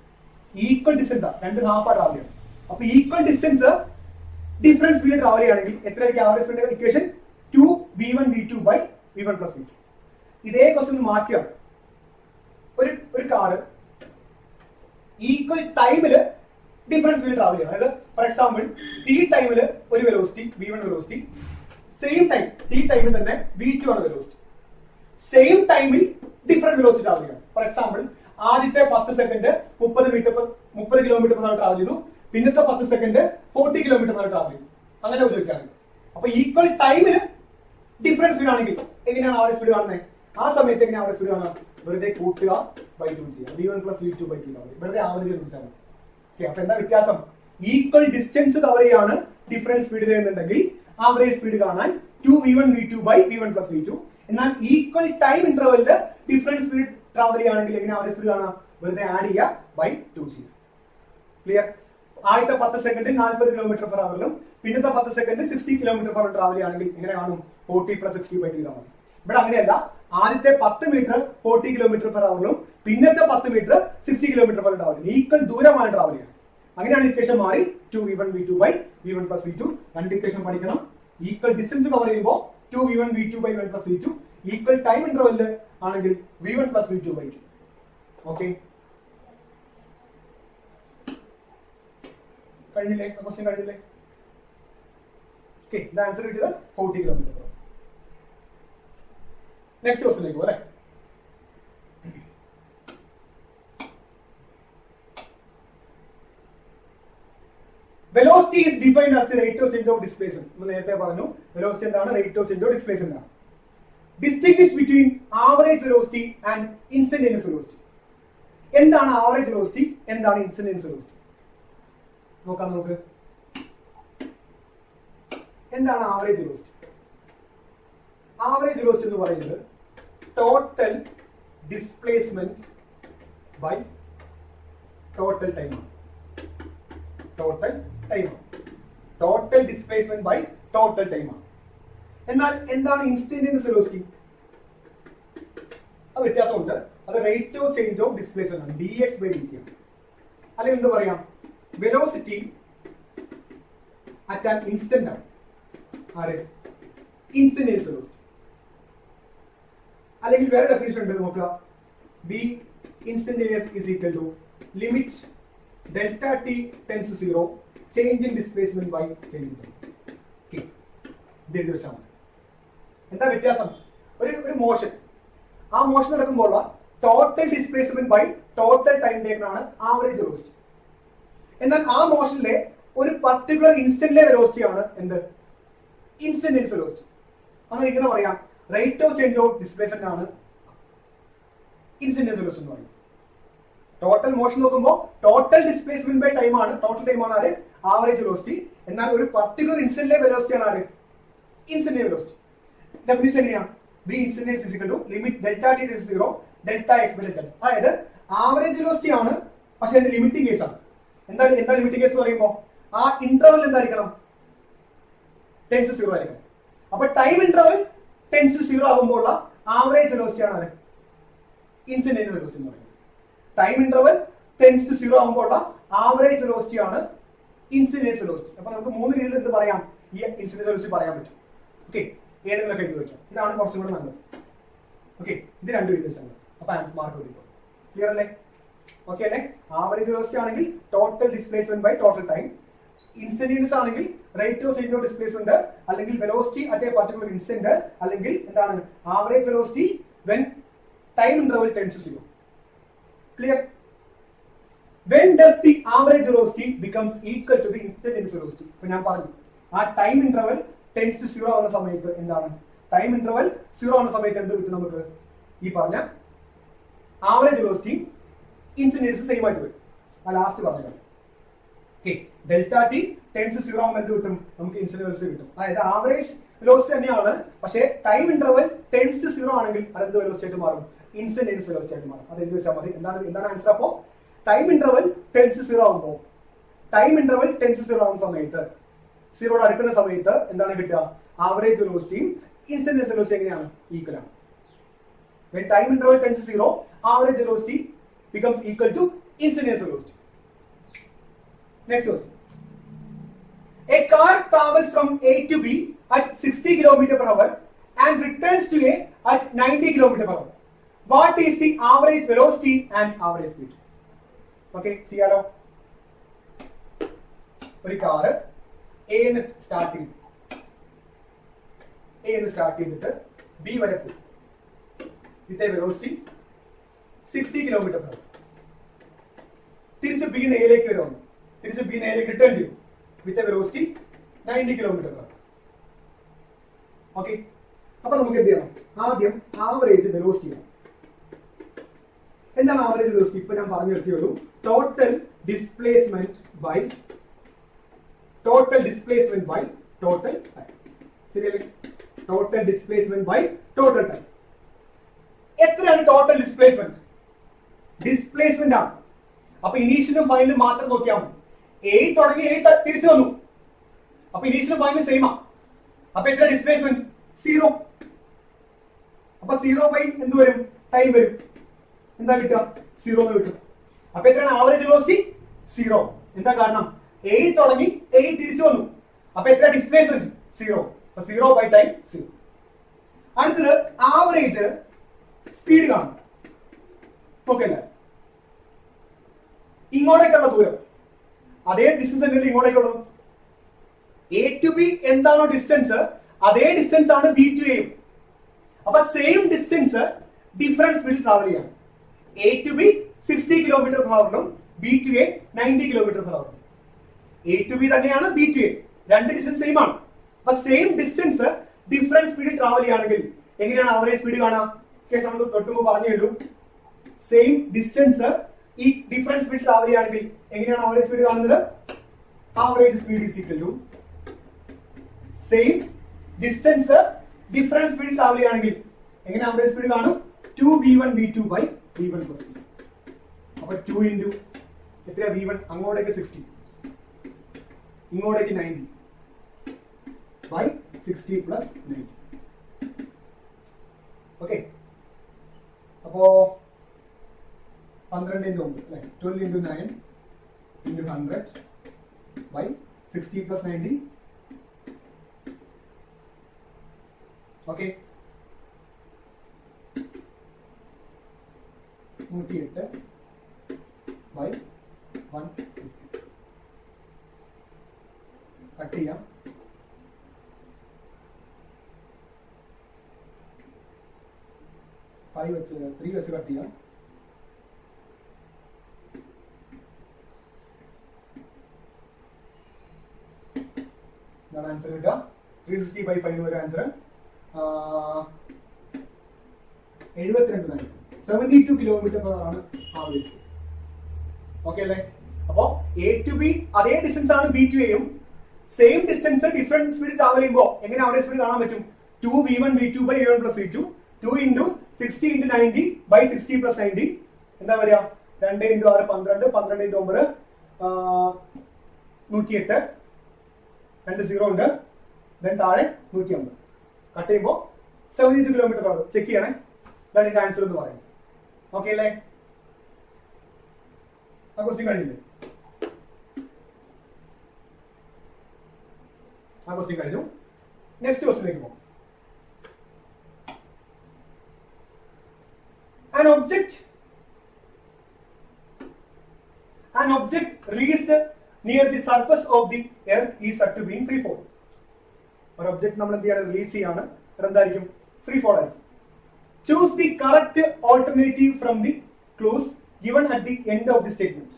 ഈക്വൽ ഡിസ്റ്റൻസ് രണ്ട് ഹാഫ് ട്രാവൽ ചെയ്യാം. അപ്പൊ ഈക്വൽ ഡിസ്റ്റൻസ് ഡിഫറൻസ് സ്പീഡിൽ ട്രാവൽ ചെയ്യുകയാണെങ്കിൽ എത്രയായിരിക്കും average speed? Equation 2v1 v2 by v1 plus v2. ഇതേ ക്വസ്റ്റ്യൻ മാറ്റിയാണ്. ഒരു കാറ് ഈക്വൽ ടൈമില് ഡിഫറൻസ് സ്പീഡിൽ ട്രാവൽ ചെയ്യണം. അതായത് ഫോർ എക്സാമ്പിൾ t ടൈമില് ഒരു velocity v1 velocity, same time t ടൈമിൽ തന്നെ v2 ആണ് വെലോസിറ്റി. സെയിം ടൈമിൽ ഡിഫറെന്റ് വെലോസിറ്റി ട്രാവൽ ചെയ്യണം. ഫോർ എക്സാമ്പിൾ ആദ്യത്തെ 10 സെക്കൻഡ് 30 കിലോമീറ്റർ ട്രാവൽ ചെയ്തു, പിന്നത്തെ 10 സെക്കൻഡ് 40 കിലോമീറ്റർ ട്രാവൽ ചെയ്തു. അങ്ങനെ ഉപയോഗിക്കാറുണ്ട്. അപ്പൊ ഈക്വൽ ടൈമില് ഡിഫറൻസ് സ്പീഡ് ആണെങ്കിൽ എങ്ങനെയാണ് ആവറേജ് സ്പീഡ് കാണുന്നത്? ആ സമയത്ത് എങ്ങനെയാണ് ആവറേജ് സ്പീഡ് കാണുക? വെറുതെ കൂട്ടുക ബൈ 2 ചെയ്യുക. v1 plus v2 by 2 വെറുതെ ആവറേജ് കണ്ടുപിടിച്ചാൽ മതി. ഓക്കെ. അപ്പൊ എന്താ വ്യത്യാസം? ഈക്വൽ ഡിസ്റ്റൻസ് കവർ ചെയ്യാണ് ഡിഫറൻസ് സ്പീഡ് ചെയ്യുന്നുണ്ടെങ്കിൽ ആവറേജ് സ്പീഡ് കാണാൻ 2v1 v2 by v1 plus v2. എന്നാൽ ഈക്വൽ ടൈം ഇന്റർവെല്ലില് ഡിഫറൻസ് സ്പീഡ് ട്രാവൽ ചെയ്യുകയാണെങ്കിൽ എങ്ങനെ ആവറേജ് സ്പീഡ് കാണാം? വെറുതെ ആഡ് ചെയ്യുക ബൈ 2 ചെയ്യുക. ക്ലിയർ? ആദ്യത്തെ 10 സെക്കൻഡ് 40 കിലോമീറ്റർ പെർ അവറിലും പിന്നത്തെ 10 സെക്കൻഡ് 60 കിലോമീറ്റർ പെർ ട്രാവൽ ചെയ്യുകയാണെങ്കിൽ എങ്ങനെ കാണും? 40 plus 60 by 2 ചെയ്താൽ മതി. ഇവിടെ അങ്ങനെയല്ല. ആദ്യത്തെ 10 മീറ്റർ 40 കിലോമീറ്റർ പെർ അവറിലും പിന്നത്തെ 10 മീറ്റർ 60 കിലോമീറ്റർ പെർ ട്രാവൽ ചെയ്യും. ഈക്വൽ ദൂരമാണ് ട്രാവൽ ചെയ്യുന്നത്. അങ്ങനെയാണ് ഇക്വേഷൻ മാറി 2v1 v2 by v1 plus v2. രണ്ട് ഇക്വേഷൻ പഠിക്കണം. ഈക്വൽ ഡിസ്റ്റൻസ് കവർ ചെയ്യുമ്പോൾ 2v1 v2 by v1 plus v2. Equal time ഇന്റർവെല്ലിൽ ആണെങ്കിൽ v1 plus v2 by 2. Okay. കഴിഞ്ഞില്ലേ? ക്വസ്റ്റ്യൻ കഴിഞ്ഞില്ലേ? ഓക്കെ. ഇത് ആൻസർ കിട്ടിയത് 40 കിലോമീറ്റർ. നെക്സ്റ്റ് ക്വസ്റ്റ്യനിലേക്ക് പോരെ. Velocity is defined as the rate of change of displacement. നമ്മൾ നേരത്തെ പറഞ്ഞു വെലോസിറ്റി എന്താണ്? Rate of change of displacement ആണ്. Distinguish between average velocity and instantaneous velocity. എന്താണ് ആവറേജ് വെലോസിറ്റി? എന്താണ് ഇൻസ്റ്റന്റേനിയസ് വെലോസിറ്റി? നോക്കാം നമുക്ക്. എന്താണ് ആവറേജ് വെലോസിറ്റി? ആവറേജ് വെലോസിറ്റി എന്ന് പറയുന്നത് total displacement by total time ആണ്. ടോട്ടൽ ടൈം ആണ്. Total displacement by total time ആണ്. എന്നാൽ എന്താണ് ഇൻസ്റ്റന്റേനിയസ് വെലോസിറ്റി? അത് വ്യത്യാസമുണ്ട്. അത് rate of change of displacement ആണ്. dx by dt ആണ്. അല്ലെങ്കിൽ എന്ത് പറയാം? വെലോസിറ്റി അറ്റ് ആൻ ഇൻസ്റ്റന്റ് ആണ്. ആരെ? Instantaneous velocity. അല്ലെങ്കിൽ വേറെ ഡെഫിനിഷൻ ഉണ്ട്, നോക്കുക. v instantaneous is equal to limit delta t tends to 0 change in displacement by change in time. Okay. ഇത് വെച്ചാൽ എന്താ വ്യത്യാസം? ഒരു മോഷൻ, ആ മോഷൻ നടക്കുമ്പോൾ total displacement by total time taken average velocity. എന്നാൽ ആ മോഷനിലെ ഒരു പർട്ടിക്കുലർ ഇൻസ്റ്റന്റിലെ വെലോസിറ്റി ആണ് എന്ത്? Instantaneous velocity. അങ്ങനെ ഇങ്ങനെ പറയാം, rate of change of displacement ആണ് ഇൻസ്റ്റന്റേനിയസ് വെലോസിറ്റി എന്ന് പറയും. ടോട്ടൽ മോഷൻ നോക്കുമ്പോൾ ടോട്ടൽ ഡിസ്പ്ലേസ്മെന്റ് ബൈ ടൈം ആണ്, ടോട്ടൽ ടൈം ആണ് ആര്? Average velocity. എന്നാൽ ഒരു പർട്ടിക്കുലർ ഇൻസ്റ്റന്റിലെ വെലോസിറ്റി ആണ് ആര്? Instantaneous velocity. ഡെഫിനിഷൻ എങ്ങനെയാണ്? v instantaneous is equal to limit delta t tends to 0 delta x by delta t. അതായത് ആവറേജ് വെലോസിറ്റി ആണ്, പക്ഷെ അതിന്റെ ലിമിറ്റിംഗ് കേസ് ആണ്. എന്താ ലിമിറ്റിംഗ് കേസ് എന്ന് പറയുമ്പോൾ ആ ഇന്റർവൽ എന്തായിരിക്കണം? ടെൻസ് ടു 0 ആയിരിക്കണം. അപ്പൊ ടൈം ഇന്റർവൽ ടെൻസ് ടു 0 ആകുമ്പോൾ ആവറേജ് വെലോസിറ്റി ആണ് ആര്? ഇൻസ്റ്റന്റേനിയസ് വെലോസിറ്റി എന്ന് പറയുന്നത്. ടൈം ഇന്റർവൽ ടെൻസ് ടു 0 ആകുമ്പോൾ ആവറേജ് വെലോസിറ്റി ആണ് ഇൻസിഡൻസ് വെലോസിറ്റി. അപ്പൊ നമുക്ക് 3 രീതിയിൽ എന്ത് പറയാം, ഈ ഇൻസിഡൻസ് വെലോസിറ്റി പറയാൻ പറ്റും. ഓക്കെ, ഏതെങ്കിലും എഴുതി വെക്കാം. ഇതാണ് കുറച്ചും കൂടെ നല്ലത്. ഓക്കെ, ഇത് 2 വ്യത്യാസങ്ങൾ. അപ്പൊ ആൻസർ മാർക്ക് കിട്ടും. ക്ലിയർ അല്ലേ? ഓക്കെ അല്ലേ? ആവറേജ് വെലോസിറ്റി ആണെങ്കിൽ total displacement by total time, instantaneous ആണെങ്കിൽ rate of change of displacement അല്ലെങ്കിൽ velocity at a particular instant അല്ലെങ്കിൽ എന്താണ് average velocity when time interval tends to 0. Clear? When does the average velocity becomes equal to the instantaneous velocity? ഇപ്പൊ ഞാൻ പറഞ്ഞു ആ time interval tends to 0 ആവുന്ന സമയത്ത് എന്താണ്, ടൈം ഇന്റർവൽ 0 ആവുന്ന സമയത്ത് എന്ത് കിട്ടും നമുക്ക്, ഈ പറഞ്ഞ ആവറേജ് വെലോസിറ്റി ഇൻസ്റ്റന്റേനിയസ് സെയിം ആയിട്ട് വരും. ആ ലാസ്റ്റ് പറഞ്ഞത് okay, delta T tends to 0 ആവുമ്പോൾ എന്ത് കിട്ടും, നമുക്ക് ഇൻസ്റ്റന്റേനിയസ് വെലോസിറ്റി കിട്ടും. അതായത് ആവറേജ് വെലോസിറ്റി തന്നെയാണ്, പക്ഷേ ടൈം ഇന്റർവൽ ടെൻസ് ടു 0 ആണെങ്കിൽ അതെന്ത് വെലോസിറ്റി ആയിട്ട് മാറും, ഇൻസ്റ്റന്റേനിയസ് വെലോസിറ്റി ആയിട്ട് മാറും. അത് എഴുതി വെച്ചാൽ മതി. എന്താണ് ആൻസർ? അപ്പോ ടൈം ഇന്റർവൽ ടെൻസ് 0 ആകുമ്പോൾ, ടൈം ഇന്റർവൽ ടെൻസ് 0 ആവുന്ന സമയത്ത് 0 അടുക്കുന്ന സമയത്ത് എന്താണ് കിട്ടുക, ആവറേജ് വെലോസിറ്റിയും ഇൻസ്റ്റന്റേനിയസ് വെലോസിറ്റി എങ്ങനെയാണ്, ഈക്വൽ ആണ്. When time interval tends to 0, average velocity becomes equal to instantaneous velocity. Next question. A car travels from A to B at 60 km per hour and returns to A at 90 km per hour. What is the average velocity and average speed? Okay, ചെയ്യാലോ. ഒരു car A start ചെയ്തിട്ട് B വരെ പോയി with a velocity 60 km per hour. തിരിച്ച് B നേരിലേക്ക് വരുന്നു, തിരിച്ച് B നേരിലേക്ക് return ചെയ്യും with a velocity 90 km per hour. Okay, അപ്പൊ നമുക്ക് എന്ത് ചെയ്യണം, ആദ്യം ആവറേജ് വെലോസിറ്റി ആണ്. എന്താണ് ആവറേജ് വെലോസിറ്റി? ഇപ്പൊ ഞാൻ പറഞ്ഞു നിർത്തിയുള്ളൂ, total displacement by total time. ശരിയല്ലേ? Total displacement by total time. എത്രയാണ് ടോട്ടൽ ഡിസ്പ്ലേസ്മെന്റ്? ഡിസ്പ്ലേസ്മെന്റ് ആണ്. അപ്പൊ ഇനീഷ്യലും ഫൈനലും മാത്രം നോക്കിയാൽ മതി. A തുടങ്ങി A തിരിച്ചു വന്നു, അപ്പൊ ഇനീഷ്യലും ഫൈനലും സെയിം ആണ്. അപ്പൊ എത്ര ഡിസ്പ്ലേസ്മെന്റ്? 0. അപ്പൊ 0 ബൈ എന്ത് വരും, ടൈം വരും. എന്താ കിട്ടുക? 0 കിട്ടും. അപ്പൊ എത്രയാണ് ആവറേജ് വെലോസിറ്റി? 0. എന്താ കാരണം? A തുടങ്ങി A തിരിച്ചു വന്നു, അപ്പൊ എത്ര ഡിസ്പ്ലേസ്മെന്റ്? 0. അപ്പൊ 0 ബൈ ടൈം 0. അടുത്തത് ആവറേജ് സ്പീഡ് കാണും. ഓക്കെ അല്ലേ? ഇങ്ങോട്ടേക്കുള്ള ദൂരം അതേ ഡിസ്റ്റൻസ് തന്നെയല്ലേ ഇങ്ങോട്ടേക്കുള്ളത്. A to B എന്താണോ ഡിസ്റ്റൻസ്, അതേ ഡിസ്റ്റൻസ് ആണ് B to A. അപ്പൊ സെയിം ഡിസ്റ്റൻസ് ഡിഫറൻസ് സ്പീഡിൽ ട്രാവൽ ചെയ്യാം. A to B 60 km per hour, B to A 90 km per hour. A to B തന്നെയാണ് B to A, രണ്ട് distance same ആണ്. അപ്പൊ സെയിം ഡിസ്റ്റൻസ് ഡിഫറൻസ് സ്പീഡിൽ travel ചെയ്യുകയാണെങ്കിൽ എങ്ങനെയാണ് ആവറേജ് സ്പീഡ് കാണാം? നമ്മൾ തൊട്ടുമ്പോ പറഞ്ഞു കഴിഞ്ഞു, സെയിം ഡിസ്റ്റൻസ് ഈ ഡിഫറൻസ് സ്പീഡ് ട്രാവൽ ചെയ്യുകയാണെങ്കിൽ എങ്ങനെയാണ് ആവറേജ് സ്പീഡ് കാണുന്നത്? Average speed is equal to same distance difference speed travel ചെയ്യുകയാണെങ്കിൽ എങ്ങനെ ആവറേജ് സ്പീഡ് കാണും? 2v1 v2 by v1 plus v. അപ്പൊ 2 into എത്രയാ v1? അങ്ങോട്ടേക്ക് 60, ഇങ്ങോട്ടേക്ക് 90 by 60 plus 90. ഓക്കെ, അപ്പോ 12 into 9 അല്ലെ, 12 into 9 into 100 by 60 plus 90. Okay, 108 by 150. Cut ചെയ്യാം. ത്രീ വെച്ച് കട്ട് ചെയ്യാം. ഇതാണ് ആൻസർ കിട്ടുക. 360 by 5 വരെ ആൻസർ 72 72 കിലോമീറ്റർ ആണ് ആവറേജ്. ഓക്കെ അല്ലേ? അപ്പോ A to B അതേ ഡിസ്റ്റൻസ് ആണ് B to A യും, same distance different speed travel ചെയ്യുമ്പോൾ എങ്ങനെ ആവറേജ് സ്പീഡ് കാണാൻ പറ്റും? 2v1 v2 by v1 plus v2, 2 into 60 into 90 by 60 plus 90. എന്താ പറയാ? 2 into 6 12, 12 into 9 108, 2 0 ഉണ്ട്, ദെൻ താഴെ 150. കട്ട് ചെയ്യുമ്പോൾ 72 കിലോമീറ്റർ ചെക്ക് ചെയ്യണേ. ഇതാണ് ഇതിന്റെ ആൻസർ എന്ന് പറയുന്നത്. ഓക്കെ അല്ലേ? ആ ക്വസ്റ്റ്യൻ കഴിഞ്ഞില്ലേ? ആ ക്വസ്റ്റ്യൻ കഴിഞ്ഞു. നെക്സ്റ്റ് ക്വസ്റ്റ്യനിലേക്ക് പോകും. An object released near the surface of the earth is said to be in free fall. ഒരു ഒബ്ജക്ട് നമ്മൾ എന്ത് ചെയ്യാണ്? റിലീസ് ചെയ്യാണ്. അതെന്തായിരിക്കും? ഫ്രീ ഫോൾ ആയിരിക്കും. Choose the correct alternative from the clues given at the end of the statement.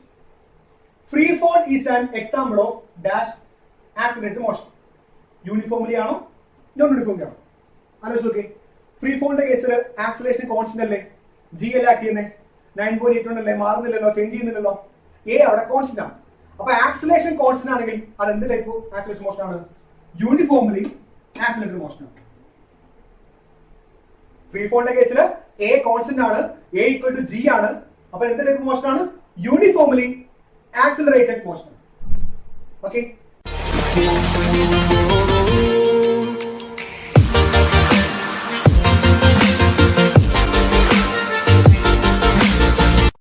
Free fall is an example of dash accelerated motion. Uniformly ആണോ non uniformly ആണോ? ആലോചിച്ച് നോക്കി. ഫ്രീ ഫോളിന്റെ കേസിൽ ആക്സിലേഷൻ കോൺസ്റ്റന്റ് അല്ലേ? G അല്ലേ act ചെയ്യുന്നത്? 9.81 അല്ലേ? മാറുന്നില്ലല്ലോ, change ചെയ്യുന്നില്ലല്ലോ. A അവിടെ കോൺസ്റ്റന്റ് ആണ്. അപ്പൊ ആക്സിലേഷൻ കോൺസ്റ്റന്റ് ആണെങ്കിൽ അത് എന്ത് ടൈപ്പ് ആക്സിലേഷൻ മോഷൻ ആണ്? യൂണിഫോംലി ആക്സിലേറ്റഡ് മോഷൻ ആണ്. ഫ്രീ ഫോളിന്റെ കേസിൽ എ കോൺസ്റ്റന്റ് ആണ്, എ ഈക്വൽ ടു ജി ആണ്. അപ്പൊ എന്ത് ടൈപ്പ് മോഷൻ ആണ്? യൂണിഫോംലി ആക്സിലറേറ്റഡ് മോഷൻ ആണ്. ഓക്കെ.